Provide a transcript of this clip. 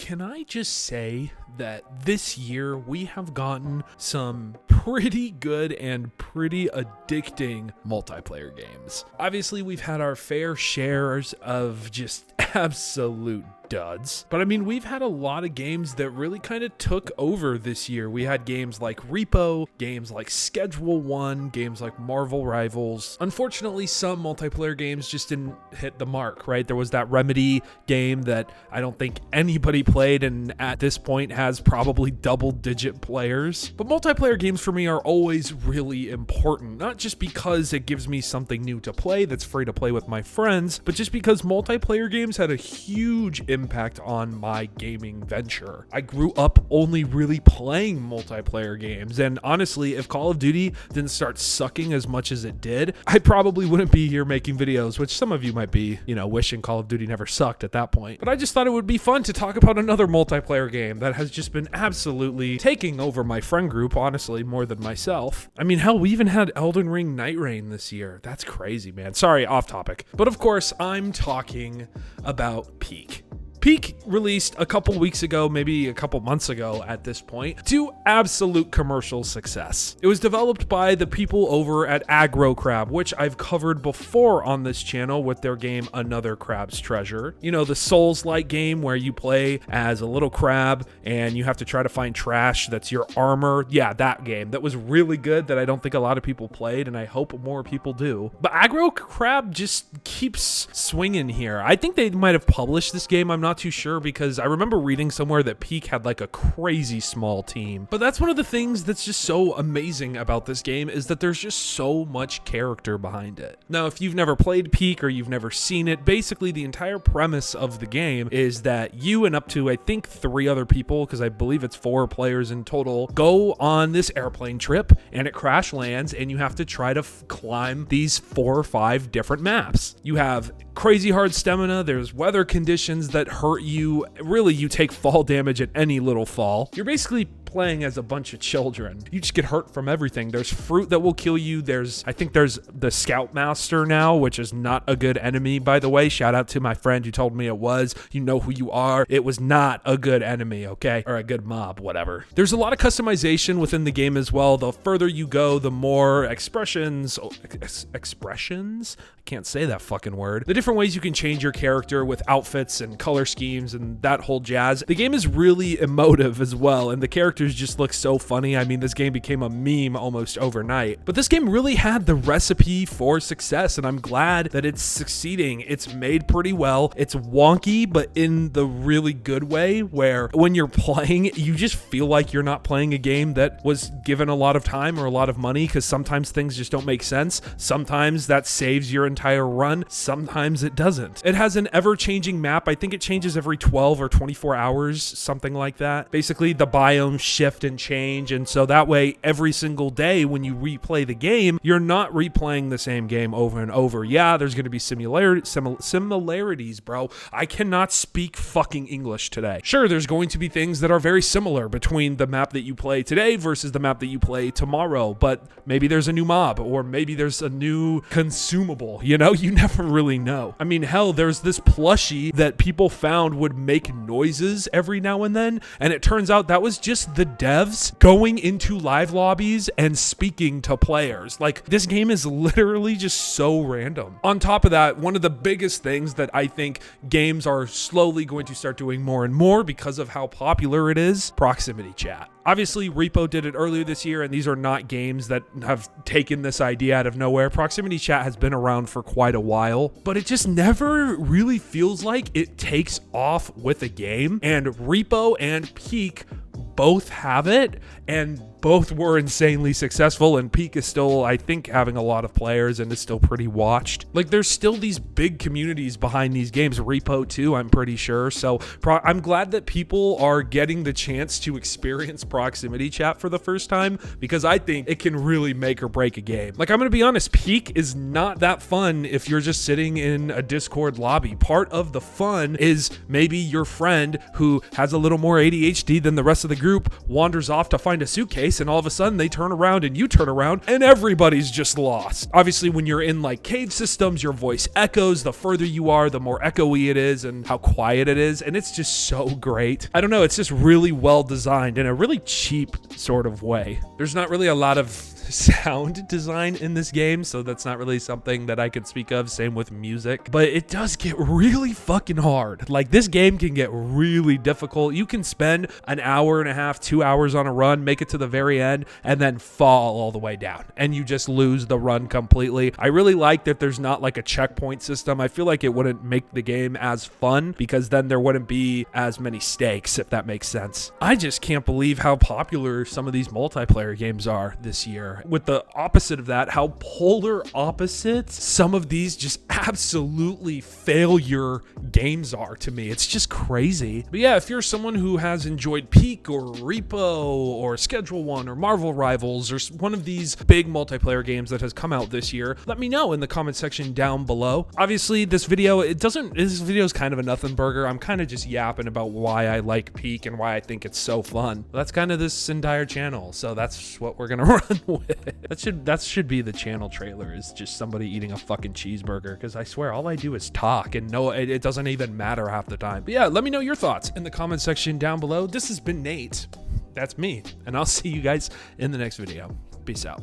Can I just say that this year we have gotten some pretty good and pretty addicting multiplayer games. Obviously, we've had our fair shares of just absolute duds. But I mean, we've had a lot of games that really kind of took over this year. We had games like Repo, games like Schedule 1, games like Marvel Rivals. Unfortunately, some multiplayer games just didn't hit the mark, right? There was that Remedy game that I don't think anybody played and at this point has probably double-digit players. But multiplayer games for me are always really important, not just because it gives me something new to play that's free to play with my friends, but just because multiplayer games had a huge impact on my gaming venture. I grew up only really playing multiplayer games, and honestly, if Call of Duty didn't start sucking as much as it did, I probably wouldn't be here making videos, which some of you might be, wishing Call of Duty never sucked at that point. But I just thought it would be fun to talk about another multiplayer game that has just been absolutely taking over my friend group, honestly, more than myself. I mean, hell, we even had Elden Ring Night Rain this year. That's crazy, man. Sorry, off topic. But of course, I'm talking about Peak. Peak released a couple weeks ago, maybe a couple months ago at this point, to absolute commercial success. It was developed by the people over at AgroCrab, which I've covered before on this channel with their game Another Crab's Treasure. You know, the Souls-like game where you play as a little crab and you have to try to find trash that's your armor. Yeah, that game. That was really good that I don't think a lot of people played, and I hope more people do. But AgroCrab just keeps swinging here. I think they might have published this game. I'm not too sure because I remember reading somewhere that Peak had like a crazy small team. But that's one of the things that's just so amazing about this game is that there's just so much character behind it. Now, if you've never played Peak or you've never seen it, basically the entire premise of the game is that you and up to, I think, 3 other people, because I believe it's 4 players in total, go on this airplane trip and it crash lands and you have to try to climb these 4 or 5 different maps. You have crazy hard stamina, there's weather conditions that hurt you. Really, you take fall damage at any little fall. You're basically playing as a bunch of children. You just get hurt from everything. There's fruit that will kill you. I think there's the Scoutmaster now, which is not a good enemy, by the way. Shout out to my friend who told me it was. You know who you are. It was not a good enemy, okay? Or a good mob, whatever. There's a lot of customization within the game as well. The further you go, the more expressions? I can't say that fucking word. The different ways you can change your character with outfits and color schemes and that whole jazz. The game is really emotive as well, and the characters just look so funny. I mean, this game became a meme almost overnight. But this game really had the recipe for success, and I'm glad that it's succeeding. It's made pretty well. It's wonky, but in the really good way, where when you're playing, you just feel like you're not playing a game that was given a lot of time or a lot of money, because sometimes things just don't make sense. Sometimes that saves your entire run. Sometimes it doesn't. It has an ever-changing map. I think it changes every 12 or 24 hours, something like that. Basically, the biomes shift and change, and so that way, every single day when you replay the game, you're not replaying the same game over and over. Yeah, there's going to be similarities, bro. I cannot speak fucking English today. Sure, there's going to be things that are very similar between the map that you play today versus the map that you play tomorrow, but maybe there's a new mob, or maybe there's a new consumable, you never really know. I mean, hell, there's this plushie that people found would make noises every now and then, and it turns out that was just the devs going into live lobbies and speaking to players. Like, this game is literally just so random. On top of that, one of the biggest things that I think games are slowly going to start doing more and more because of how popular it is, proximity chat. Obviously, Repo did it earlier this year, and these are not games that have taken this idea out of nowhere. Proximity chat has been around for quite a while, but it just never really feels like it takes off with a game, and Repo and Peak both have it, and both were insanely successful, and Peak is still, I think, having a lot of players and is still pretty watched. Like, there's still these big communities behind these games. Repo too, I'm pretty sure. So I'm glad that people are getting the chance to experience proximity chat for the first time, because I think it can really make or break a game. Like, I'm gonna be honest, Peak is not that fun if you're just sitting in a Discord lobby. Part of the fun is maybe your friend who has a little more ADHD than the rest of the group wanders off to find a suitcase space, and all of a sudden they turn around and you turn around and everybody's just lost. Obviously, when you're in like cave systems, your voice echoes. The further you are, the more echoey it is and how quiet it is, and it's just so great. I don't know, it's just really well designed in a really cheap sort of way. There's not really a lot of sound design in this game, so that's not really something that I could speak of. Same with music, but it does get really fucking hard. Like, this game can get really difficult. You can spend an hour and a half, 2 hours on a run, make it to the very end, and then fall all the way down, and you just lose the run completely. I really like that there's not like a checkpoint system. I feel like it wouldn't make the game as fun, because then there wouldn't be as many stakes, if that makes sense. I just can't believe how popular some of these multiplayer games are this year. With the opposite of that, how polar opposites some of these just absolutely failure games are to me. It's just crazy. But yeah, if you're someone who has enjoyed Peak or Repo or Schedule One or Marvel Rivals or one of these big multiplayer games that has come out this year, let me know in the comment section down below. Obviously, this video is kind of a nothing burger. I'm kind of just yapping about why I like Peak and why I think it's so fun. That's kind of this entire channel, so that's what we're gonna run with. That should be the channel trailer, is just somebody eating a fucking cheeseburger, because I swear all I do is talk, and no, it doesn't even matter half the time. But yeah, let me know your thoughts in the comment section down below. This has been Nate. That's me, and I'll see you guys in the next video. Peace out.